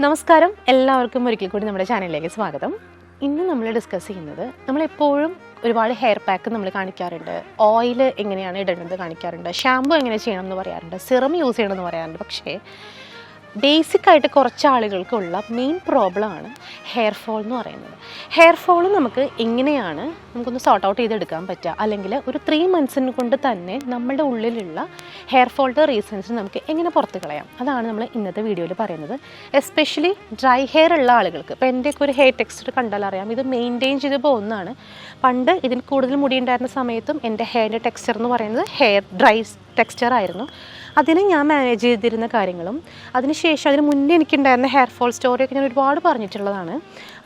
നമസ്കാരം, എല്ലാവർക്കും ഒരിക്കൽ കൂടി നമ്മുടെ ചാനലിലേക്ക് സ്വാഗതം. ഇന്ന് നമ്മൾ ഡിസ്കസ് ചെയ്യുന്നത്, നമ്മളെപ്പോഴും ഒരുപാട് ഹെയർ പാക്ക് നമ്മൾ കാണിക്കാറുണ്ട്, ഓയിൽ എങ്ങനെയാണ് ഇടേണ്ടത് കാണിക്കാറുണ്ട്, ഷാമ്പു എങ്ങനെ ചെയ്യണം എന്ന് പറയാറുണ്ട്, സിറം യൂസ് ചെയ്യണമെന്ന് പറയാറുണ്ട്. പക്ഷേ ബേസിക്കായിട്ട് കുറച്ച് ആളുകൾക്കുള്ള മെയിൻ പ്രോബ്ലമാണ് ഹെയർ ഫോൾ എന്ന് പറയുന്നത്. ഹെയർ ഫോൾ നമുക്ക് എങ്ങനെയാണ് നമുക്കൊന്ന് സോർട്ട് ഔട്ട് ചെയ്തെടുക്കാൻ പറ്റുക, അല്ലെങ്കിൽ ഒരു 3 months കൊണ്ട് തന്നെ നമ്മുടെ ഉള്ളിലുള്ള ഹെയർ ഫോളിൻ്റെ റീസൺസ് നമുക്ക് എങ്ങനെ പുറത്ത് കളയാം, അതാണ് നമ്മൾ ഇന്നത്തെ വീഡിയോയിൽ പറയുന്നത്. എസ്പെഷ്യലി ഡ്രൈ ഹെയർ ഉള്ള ആളുകൾക്ക്. ഇപ്പോൾ എൻ്റെയൊക്കെ ഒരു ഹെയർ ടെക്സ്ചർ കണ്ടാൽ അറിയാം, ഇത് മെയിൻറ്റെയിൻ ചെയ്ത് പോകുന്നതാണ്. പണ്ട് ഇതിന് കൂടുതൽ മുടി ഉണ്ടായിരുന്ന സമയത്തും എൻ്റെ ഹെയറിൻ്റെ ടെക്സ്ചർ എന്ന് പറയുന്നത് ഹെയർ ഡ്രൈ ടെക്സ്ചർ ആയിരുന്നു. അതിന് ഞാൻ മാനേജ് ചെയ്തിരുന്ന കാര്യങ്ങളും അതിനുശേഷം അതിന് മുന്നേ എനിക്കുണ്ടായിരുന്ന ഹെയർ ഫോൾ സ്റ്റോറിയൊക്കെ ഞാൻ ഒരുപാട് പറഞ്ഞിട്ടുള്ളതാണ്.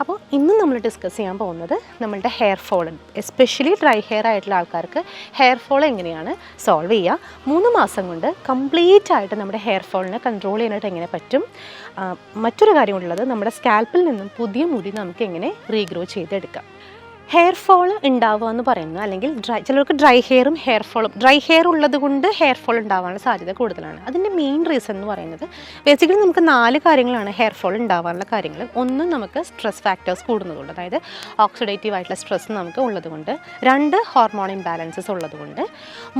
അപ്പോൾ ഇന്ന് നമ്മൾ ഡിസ്കസ് ചെയ്യാൻ പോകുന്നത് നമ്മളുടെ hair fall, especially dry hair ആയിട്ടുള്ള ആൾക്കാർക്ക് ഹെയർ ഫോൾ എങ്ങനെയാണ് സോൾവ് ചെയ്യുക, 3 മാസം കൊണ്ട് കംപ്ലീറ്റ് ആയിട്ട് നമ്മുടെ ഹെയർ ഫോളിനെ കൺട്രോൾ ചെയ്യാനായിട്ട് എങ്ങനെ പറ്റും. മറ്റൊരു കാര്യമുള്ളത്, നമ്മുടെ സ്കാൽപ്പിൽ നിന്നും പുതിയ മുടി നമുക്ക് എങ്ങനെ റീഗ്രോ ചെയ്തെടുക്കാം. ഹെയർ ഫോൾ ഉണ്ടാവുക എന്ന് പറയുന്നത്, അല്ലെങ്കിൽ ചിലർക്ക് ഡ്രൈ ഹെയറും ഹെയർ ഫോളും, ഡ്രൈ ഹെയർ ഉള്ളത് കൊണ്ട് ഹെയർ ഫോൾ ഉണ്ടാവാനുള്ള സാധ്യത കൂടുതലാണ്. അതിൻ്റെ മെയിൻ റീസൺ എന്ന് പറയുന്നത്, ബേസിക്കലി നമുക്ക് 4 കാര്യങ്ങളാണ് ഹെയർ ഫോൾ ഉണ്ടാവാനുള്ള കാര്യങ്ങൾ. ഒന്ന്, നമുക്ക് സ്ട്രെസ് ഫാക്ടേഴ്സ് കൂടുന്നതുകൊണ്ട്, അതായത് ഓക്സിഡേറ്റീവ് ആയിട്ടുള്ള സ്ട്രെസ് നമുക്ക് ഉള്ളതുകൊണ്ട്. 2, ഹോർമോൺ ഇംബാലൻസസ് ഉള്ളതുകൊണ്ട്.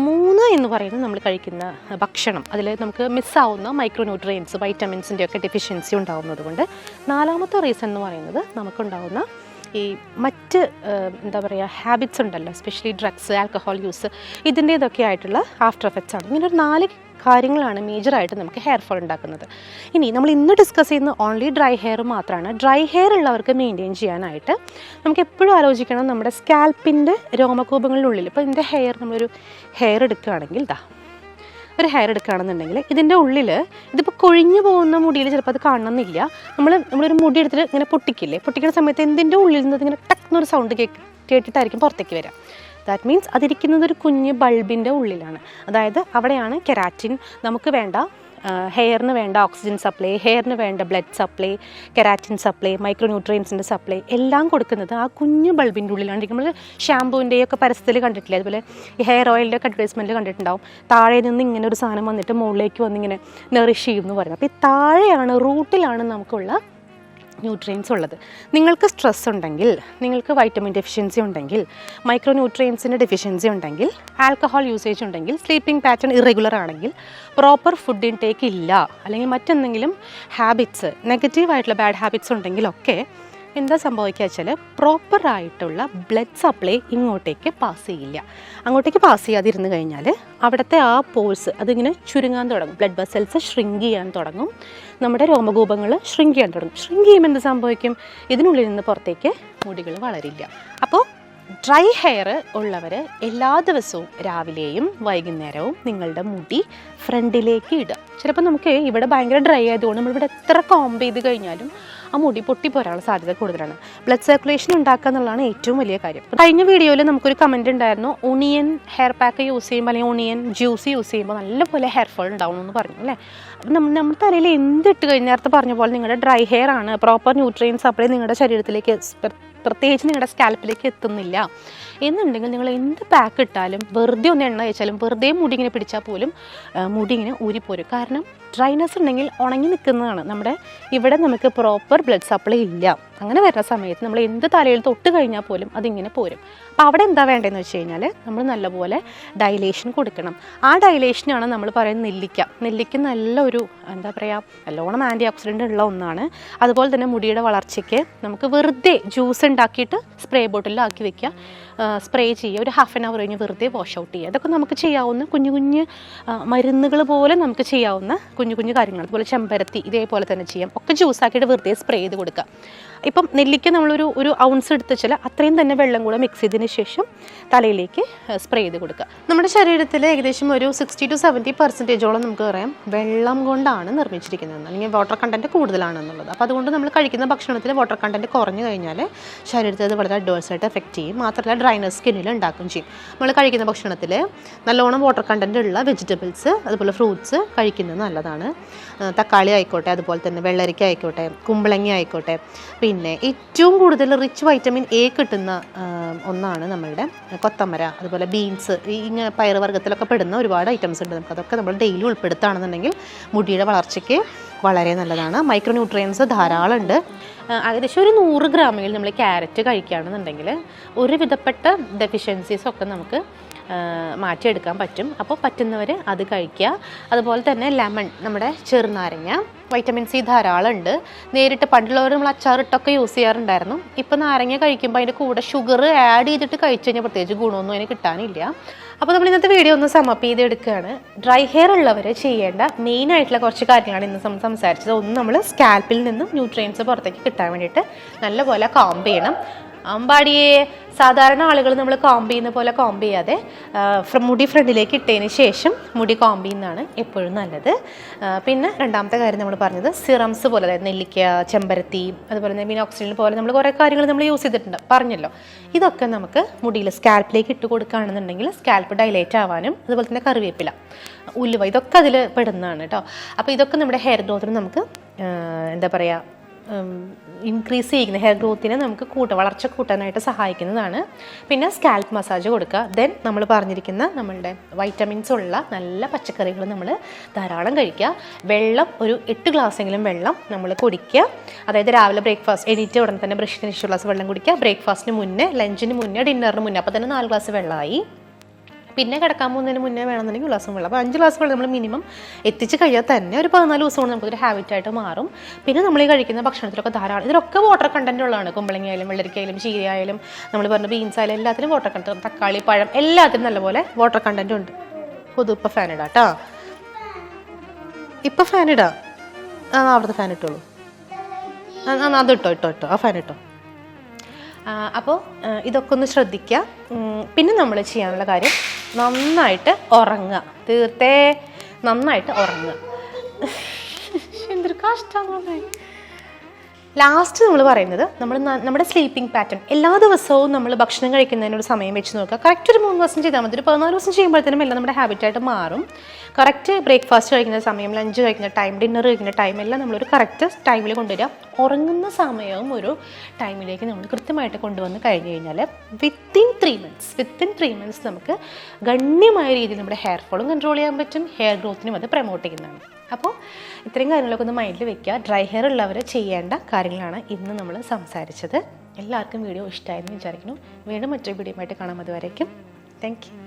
3 എന്ന് പറയുന്നത് നമ്മൾ കഴിക്കുന്ന ഭക്ഷണം, അതിൽ നമുക്ക് മിസ്സാവുന്ന മൈക്രോന്യൂട്രിയൻസ്, വൈറ്റമിൻസിൻ്റെ ഒക്കെ ഡെഫിഷ്യൻസി ഉണ്ടാവുന്നത് കൊണ്ട്. 4മത്തെ റീസൺ എന്ന് പറയുന്നത് നമുക്കുണ്ടാവുന്ന ഈ മറ്റ് എന്താ പറയുക ഹാബിറ്റ്സ് ഉണ്ടല്ലോ, എസ്പെഷ്യലി ഡ്രഗ്സ്, ആൽക്കഹോൾ യൂസ്, ഇതിൻ്റേതൊക്കെ ആയിട്ടുള്ള ആഫ്റ്റർ എഫക്ട്സ് ആണ്. ഇങ്ങനെ ഒരു 4 കാര്യങ്ങളാണ് മേജറായിട്ട് നമുക്ക് ഹെയർ ഫോൾ ഉണ്ടാക്കുന്നത്. ഇനി നമ്മൾ ഇന്ന് ഡിസ്കസ് ചെയ്യുന്ന ഓൺലി ഡ്രൈ ഹെയർ മാത്രമാണ്. ഡ്രൈ ഹെയർ ഉള്ളവർക്ക് മെയിൻറ്റെയിൻ ചെയ്യാനായിട്ട് നമുക്ക് എപ്പോഴും ആലോചിക്കണം, നമ്മുടെ സ്കാൽപ്പിൻ്റെ രോമകൂപങ്ങളിലുള്ളിൽ, ഇപ്പോൾ ഇതിൻ്റെ ഹെയർ, നമ്മളൊരു ഹെയർ എടുക്കുകയാണെങ്കിൽ, ഒരു ഹെയർ എടുക്കുകയാണെന്നുണ്ടെങ്കിൽ ഇതിൻ്റെ ഉള്ളിൽ, ഇതിപ്പോൾ കൊഴിഞ്ഞു പോകുന്ന മുടിയിൽ ചിലപ്പോൾ അത് കാണണമെന്നില്ല. നമ്മളൊരു മുടി എടുത്തിട്ട് ഇങ്ങനെ പൊട്ടിക്കുന്ന സമയത്ത് എന്തിൻ്റെ ഉള്ളിൽ നിന്ന് ഇങ്ങനെ ടക്ന്നൊരു സൗണ്ട് കേട്ടിട്ടായിരിക്കും പുറത്തേക്ക് വരിക. ദാറ്റ് മീൻസ് അതിരിക്കുന്നത് ഒരു കുഞ്ഞ് ബൾബിൻ്റെ ഉള്ളിലാണ്. അതായത് അവിടെയാണ് കെരാറ്റിൻ, നമുക്ക് വേണ്ട ഹെയറിന് വേണ്ട ഓക്സിജൻ സപ്ലൈ, ഹെയറിന് വേണ്ട ബ്ലഡ് സപ്ലൈ, കെരാറ്റിൻ സപ്ലൈ, മൈക്രോന്യൂട്രിയൻസിൻ്റെ സപ്ലൈ എല്ലാം കൊടുക്കുന്നത് ആ കുഞ്ഞു ബൾബിൻ്റെ ഉള്ളിലാണ്. നമ്മൾ ഷാമ്പൂവിൻ്റെയൊക്കെ പരസ്യത്തിൽ കണ്ടിട്ടില്ലേ, അതുപോലെ ഈ ഹെയർ ഓയിലിൻ്റെ അഡ്വർടൈസ്മെൻറ്റിൽ കണ്ടിട്ടുണ്ടാവും, താഴെ നിന്ന് ഇങ്ങനെ ഒരു സാധനം വന്നിട്ട് മുകളിലേക്ക് വന്നിങ്ങനെ നറിഷ് ചെയ്യും എന്ന് പറയുന്നത്. അപ്പോൾ ഈ താഴെയാണ്, റൂട്ടിലാണ് നമുക്കുള്ള ന്യൂട്രിയൻസ് ഉള്ളത്. നിങ്ങൾക്ക് സ്ട്രെസ് ഉണ്ടെങ്കിൽ, നിങ്ങൾക്ക് വൈറ്റമിൻ ഡെഫിഷ്യൻസി ഉണ്ടെങ്കിൽ, മൈക്രോ ന്യൂട്രിയൻസിൻ്റെ ഡെഫിഷ്യൻസി ഉണ്ടെങ്കിൽ, ആൽക്കഹോൾ യൂസേജ് ഉണ്ടെങ്കിൽ, സ്ലീപ്പിംഗ് പാറ്റേൺ ഇറഗുലർ ആണെങ്കിൽ, പ്രോപ്പർ ഫുഡ് ഇൻടേക്ക് ഇല്ല, അല്ലെങ്കിൽ മറ്റെന്തെങ്കിലും ഹാബിറ്റ്സ്, നെഗറ്റീവായിട്ടുള്ള ബാഡ് ഹാബിറ്റ്സ് ഉണ്ടെങ്കിലൊക്കെ എന്താ സംഭവിക്കുക വെച്ചാൽ, പ്രോപ്പറായിട്ടുള്ള ബ്ലഡ് സപ്ലൈ ഇങ്ങോട്ടേക്ക് പാസ് ചെയ്യില്ല. അങ്ങോട്ടേക്ക് പാസ് ചെയ്യാതിരുന്ന് കഴിഞ്ഞാൽ അവിടുത്തെ ആ പോഴ്സ് അതിങ്ങനെ ചുരുങ്ങാൻ തുടങ്ങും, ബ്ലഡ് വെസൽസ് ഷ്രിങ്ക് ചെയ്യാൻ തുടങ്ങും, നമ്മുടെ രോമകൂപങ്ങൾ ഷ്രിങ്ക് ചെയ്യാൻ തുടങ്ങും. ഷ്രിങ്ക് ചെയ്യുമ്പോൾ എന്ത് സംഭവിക്കും, ഇതിനുള്ളിൽ നിന്ന് പുറത്തേക്ക് മുടികൾ വളരില്ല. അപ്പോൾ ഡ്രൈ ഹെയർ ഉള്ളവർ എല്ലാ ദിവസവും രാവിലെയും വൈകുന്നേരവും നിങ്ങളുടെ മുടി ഫ്രണ്ടിലേക്ക് ഇടുക. ചിലപ്പോൾ നമുക്ക് ഇവിടെ ഭയങ്കര ഡ്രൈ ആയതുകൊണ്ട് നമ്മളിവിടെ എത്ര കോംബ് ചെയ്ത് കഴിഞ്ഞാലും ആ മുടി പൊട്ടിപ്പോരാനുള്ള സാധ്യത കൂടുതലാണ്. ബ്ലഡ് സർക്കുലേഷൻ ഉണ്ടാക്കുക എന്നുള്ളതാണ് ഏറ്റവും വലിയ കാര്യം. കഴിഞ്ഞ വീഡിയോയിൽ നമുക്കൊരു കമൻറ്റ് ഉണ്ടായിരുന്നു, ഒണിയൻ ഹെയർ പാക്ക് യൂസ് ചെയ്യുമ്പോൾ, അല്ലെങ്കിൽ ഒണിയൻ ജ്യൂസ് യൂസ് ചെയ്യുമ്പോൾ നല്ലപോലെ ഹെയർ ഫോൾ ഉണ്ടാവും എന്ന് പറഞ്ഞു അല്ലേ. അപ്പം നമ്മുടെ തലയിൽ എന്തിട്ട് കഴിഞ്ഞ നേരത്തെ പറഞ്ഞ പോലെ നിങ്ങളുടെ ഡ്രൈ ഹെയർ ആണ്, പ്രോപ്പർ ന്യൂട്രിയൻ സപ്ലൈ നിങ്ങളുടെ ശരീരത്തിലേക്ക്, പ്രത്യേകിച്ച് നിങ്ങളുടെ സ്കാൽപ്പിലേക്ക് എത്തുന്നില്ല എന്നുണ്ടെങ്കിൽ, നിങ്ങൾ എന്ത് പാക്ക് ഇട്ടാലും, വെറുതെ ഒന്ന് എണ്ണ വെച്ചാലും, വെറുതെ മുടി ഇങ്ങനെ പിടിച്ചാൽ പോലും മുടി ഇങ്ങനെ ഊരിപ്പോരും. കാരണം ഡ്രൈനെസ് ഉണ്ടെങ്കിൽ ഉണങ്ങി നിൽക്കുന്നതാണ്. നമ്മുടെ ഇവിടെ നമുക്ക് പ്രോപ്പർ ബ്ലഡ് സപ്ലൈ ഇല്ല. അങ്ങനെ വരുന്ന സമയത്ത് നമ്മൾ എന്ത് തലയിൽ തൊട്ട് കഴിഞ്ഞാൽ പോലും അതിങ്ങനെ പോരും. അപ്പോൾ അവിടെ എന്താ വേണ്ടതെന്ന് വെച്ച് കഴിഞ്ഞാൽ, നമ്മൾ നല്ലപോലെ ഡൈലേഷൻ കൊടുക്കണം. ആ ഡൈലേഷനാണ് നമ്മൾ പറയുന്നത് നെല്ലിക്ക നല്ലൊരു എന്താ പറയുക, നല്ലോണം ആൻറ്റി ഓക്സിഡൻ്റ് ഉള്ള ഒന്നാണ്. അതുപോലെ തന്നെ മുടിയുടെ വളർച്ചയ്ക്ക് നമുക്ക് വെറുതെ ജ്യൂസ് ഉണ്ടാക്കിയിട്ട് സ്പ്രേ ബോട്ടിലാക്കി വെക്കുക, സ്പ്രേ ചെയ്യുക, ഒരു 1/2 hour കഴിഞ്ഞ് വെറുതെ വാഷ് ഔട്ട് ചെയ്യുക. അതൊക്കെ നമുക്ക് ചെയ്യാവുന്ന കുഞ്ഞു മരുന്നുകൾ പോലെ നമുക്ക് ചെയ്യാവുന്ന കുഞ്ഞു കാര്യങ്ങൾ. അതുപോലെ ചെമ്പരത്തി ഇതേപോലെ തന്നെ ചെയ്യാം. ഒക്കെ ജ്യൂസാക്കിയിട്ട് വെറുതെ സ്പ്രേ ചെയ്ത് കൊടുക്കുക. ഇപ്പം നെല്ലിക്ക നമ്മളൊരു ഔൺസ് എടുത്ത് വെച്ചാൽ അത്രയും തന്നെ വെള്ളം കൂടെ മിക്സ് ചെയ്തതിന് ശേഷം തലയിലേക്ക് സ്പ്രേ ചെയ്ത് കൊടുക്കുക. നമ്മുടെ ശരീരത്തിൽ ഏകദേശം ഒരു 60 to 70% നമുക്ക് പറയാം വെള്ളം കൊണ്ടാണ് നിർമ്മിച്ചിരിക്കുന്നത്, അല്ലെങ്കിൽ വാട്ടർ കണ്ടൻറ്റ് കൂടുതലാണെന്നുള്ളത്. അപ്പോൾ അതുകൊണ്ട് നമ്മൾ കഴിക്കുന്ന ഭക്ഷണത്തിൽ വാട്ടർ കണ്ടൻറ്റ് കുറഞ്ഞു കഴിഞ്ഞാൽ ശരീരത്തിൽ അത് വളരെ അഡ്വേഴ്സായിട്ട് എഫക്റ്റ് ചെയ്യും. മാത്രമല്ല ഡ്രൈനസ് സ്കിന്നിൽ ഉണ്ടാക്കുകയും ചെയ്യും. നമ്മൾ കഴിക്കുന്ന ഭക്ഷണത്തിൽ നല്ലോണം വാട്ടർ കണ്ടൻറ്റ് ഉള്ള വെജിറ്റബിൾസ്, അതുപോലെ ഫ്രൂട്ട്സ് കഴിക്കുന്നത് നല്ലതാണ്. തക്കാളി ആയിക്കോട്ടെ, അതുപോലെ തന്നെ വെള്ളരിക്ക ആയിക്കോട്ടെ, കുമ്പളങ്ങ ആയിക്കോട്ടെ. പിന്നെ ഏറ്റവും കൂടുതൽ റിച്ച് വൈറ്റമിൻ എ കിട്ടുന്ന ഒന്നാണ് നമ്മളുടെ കൊത്തമര, അതുപോലെ ബീൻസ്, ഈ പയറ് വർഗ്ഗത്തിലൊക്കെ പെടുന്ന ഒരുപാട് ഐറ്റംസ് ഉണ്ട്. അതൊക്കെ നമ്മൾ ഡെയിലി ഉൾപ്പെടുത്തുകയാണെന്നുണ്ടെങ്കിൽ മുടിയുടെ വളർച്ചയ്ക്ക് വളരെ നല്ലതാണ്. മൈക്രോ ന്യൂട്രിയൻസ് ധാരാളം ഉണ്ട്. ഏകദേശം ഒരു 100 ഗ്രാമിൽ നമ്മൾ ക്യാരറ്റ് കഴിക്കുകയാണെന്നുണ്ടെങ്കിൽ ഒരുവിധപ്പെട്ട ഡെഫിഷ്യൻസീസൊക്കെ നമുക്ക് മാറ്റിയെടുക്കാൻ പറ്റും. അപ്പോൾ പറ്റുന്നവർ അത് കഴിക്കുക. അതുപോലെ തന്നെ ലെമൺ, നമ്മുടെ ചെറുനാരങ്ങ, വൈറ്റമിൻ സി ധാരാളം ഉണ്ട്. നേരിട്ട് പണ്ടുള്ളവർ നമ്മൾ അച്ചാറിട്ടൊക്കെ യൂസ് ചെയ്യാറുണ്ടായിരുന്നു. ഇപ്പോൾ നാരങ്ങ കഴിക്കുമ്പോൾ അതിൻ്റെ കൂടെ ഷുഗർ ആഡ് ചെയ്തിട്ട് കഴിച്ചു കഴിഞ്ഞാൽ പ്രത്യേകിച്ച് ഗുണമൊന്നും അതിന് കിട്ടാനില്ല. അപ്പോൾ നമ്മൾ ഇന്നത്തെ വീഡിയോ ഒന്ന് സമപ്പ് ചെയ്തെടുക്കുകയാണ്. ഡ്രൈ ഹെയർ ഉള്ളവർ ചെയ്യേണ്ട മെയിൻ ആയിട്ടുള്ള കുറച്ച് കാര്യങ്ങളാണ് ഇന്ന് നമ്മൾ സംസാരിച്ചത്. ഒന്ന്, നമ്മൾ സ്കാൽപ്പിൽ നിന്നും ന്യൂട്രിയൻസ് പുറത്തേക്ക് കിട്ടാൻ വേണ്ടിയിട്ട് നല്ലപോലെ കോംബ് ചെയ്യണം. അമ്പാടിയെ സാധാരണ ആളുകൾ നമ്മൾ കോംബ് ചെയ്യുന്ന പോലെ കോംബ് ചെയ്യാതെ മുടി ഫ്രണ്ടിലേക്ക് ഇട്ടതിന് ശേഷം മുടി കോംബ് ചെയ്യുന്നതാണ് എപ്പോഴും നല്ലത്. പിന്നെ രണ്ടാമത്തെ കാര്യം നമ്മൾ പറഞ്ഞത് സിറംസ് പോലെ, അതായത് നെല്ലിക്ക, ചെമ്പരത്തി, അതുപോലെ തന്നെ മിനോക്സിഡിൻ പോലെ നമ്മൾ കുറേ കാര്യങ്ങൾ നമ്മൾ യൂസ് ചെയ്തിട്ടുണ്ട്, പറഞ്ഞല്ലോ. ഇതൊക്കെ നമുക്ക് മുടിയിൽ സ്കാൽപ്പിലേക്ക് ഇട്ട് കൊടുക്കുകയാണെന്നുണ്ടെങ്കിൽ സ്കാൽപ്പ് ഡൈലേറ്റ് ആവാനും, അതുപോലെ തന്നെ കറിവേപ്പില, ഉലുവ, ഇതൊക്കെ അതിൽ പെടുന്നതാണ് കേട്ടോ. അപ്പോൾ ഇതൊക്കെ നമ്മുടെ ഹെയർ ഗ്രോത്തിന് നമുക്ക് എന്താ പറയുക, ഇൻക്രീസ് ചെയ്യുന്ന ഹെയർ ഗ്രോത്തിനെ നമുക്ക് വളർച്ച കൂട്ടാനായിട്ട് സഹായിക്കുന്നതാണ്. പിന്നെ സ്കാൽപ്പ് മസാജ് കൊടുക്കുക. ദെൻ നമ്മൾ പറഞ്ഞിരിക്കുന്ന നമ്മളുടെ വൈറ്റമിൻസ് ഉള്ള നല്ല പച്ചക്കറികൾ നമ്മൾ ധാരാളം കഴിക്കുക. വെള്ളം ഒരു 8 ഗ്ലാസ്സെങ്കിലും വെള്ളം നമ്മൾ കുടിക്കുക. അതായത് രാവിലെ ബ്രേക്ക്ഫാസ്റ്റ് എണീറ്റ് ഉടനെ തന്നെ ബ്രഷിന് 1 ഗ്ലാസ് വെള്ളം കുടിക്കുക. ബ്രേക്ക്ഫാസ്റ്റിന് മുന്നേ, ലഞ്ചിന് മുന്നേ, ഡിന്നറിന് മുന്നേ, അപ്പോൾ തന്നെ 4 ഗ്ലാസ് വെള്ളമായി. പിന്നെ കിടക്കാൻ പോകുന്നതിന് മുന്നേ വേണമെന്നുണ്ടെങ്കിൽ 1 ഗ്ലാസ് വെള്ളം. അപ്പോൾ 5 ഗ്ലാസ് വെള്ളം നമ്മൾ മിനിമം എത്തിച്ച് കഴിയാൽ തന്നെ ഒരു 14 ദിവസം കൊണ്ട് നമുക്കൊരു ഹാബിറ്റായിട്ട് മാറും. പിന്നെ നമ്മൾ ഈ കഴിക്കുന്ന ഭക്ഷണത്തിലൊക്കെ ധാരാളം, ഇതിലൊക്കെ വാട്ടർ കണ്ടന്റ് ഉള്ളതാണ്. കുമ്പളങ്ങ ആയാലും വെള്ളരിക്കയായാലും ചീരയായാലും നമ്മൾ പറഞ്ഞ ബീൻസ് ആയാലും എല്ലാത്തിലും വാട്ടർ കണ്ടന്റ്, തക്കാളി, പഴം, എല്ലാത്തിനും നല്ലപോലെ വാട്ടർ കണ്ടന്റ് ഉണ്ട്. പൊതു ഇപ്പോൾ ഫാൻ ഇടാം കേട്ടോ. ഇപ്പം ഫാൻ ഇടാം. അവിടുത്തെ ഫാൻ ഇട്ടോളൂ. അത് ഇട്ടോ ആ ഫാൻ ഇട്ടോ. അപ്പോൾ ഇതൊക്കെ ഒന്ന് ശ്രദ്ധിക്കുക. പിന്നെ നമ്മൾ ചെയ്യാനുള്ള കാര്യം, നന്നായിട്ട് ഉറങ്ങുക. തീർത്തേ നന്നായിട്ട് ഉറങ്ങുക. എന്തൊരു കഷ്ടമാണ്. ലാസ്റ്റ് നമ്മൾ പറയുന്നത്, നമ്മുടെ സ്ലീപ്പിംഗ് പാറ്റേൺ എല്ലാ ദിവസവും നമ്മൾ ഭക്ഷണം കഴിക്കുന്നതിനൊരു സമയം വെച്ച് നോക്കുക. കറക്റ്റ് ഒരു 3 ദിവസം ചെയ്താൽ മതി. ഒരു 14 ദിവസം ചെയ്യുമ്പോഴത്തേനും എല്ലാം നമ്മുടെ ഹാബിറ്റായിട്ട് മാറും. കറക്റ്റ് ബ്രേക്ക്ഫാസ്റ്റ് കഴിക്കുന്ന സമയം, ലഞ്ച് കഴിക്കുന്ന ടൈം, ഡിന്നർ കഴിക്കുന്ന ടൈം എല്ലാം നമ്മളൊരു കറക്റ്റ് ടൈമിൽ കൊണ്ടുവരിക. ഉറങ്ങുന്ന സമയവും ഒരു ടൈമിലേക്ക് നമ്മൾ കൃത്യമായിട്ട് കൊണ്ടുവന്ന് കഴിഞ്ഞ് കഴിഞ്ഞാൽ വിത്തിൻ 3 മന്ത്സ് നമുക്ക് ഗണ്യമായ രീതിയിൽ നമ്മുടെ ഹെയർ ഫോളും കൺട്രോൾ ചെയ്യാൻ പറ്റും. ഹെയർ ഗ്രോത്തിനും അത് പ്രൊമോട്ട് ചെയ്യുന്നതാണ്. അപ്പോൾ ഇത്രയും കാര്യങ്ങളൊക്കെ ഒന്ന് മൈൻഡിൽ വെക്കുക. ഡ്രൈ ഹെയർ ഉള്ളവർ ചെയ്യേണ്ട കാര്യങ്ങളാണ് ഇന്ന് നമ്മൾ സംസാരിച്ചത്. എല്ലാവർക്കും വീഡിയോ ഇഷ്ടമായെന്ന് വിചാരിക്കുന്നു. വീണ്ടും മറ്റൊരു വീഡിയോയുമായിട്ട് കാണാം. അതുവരേക്കും താങ്ക് യു.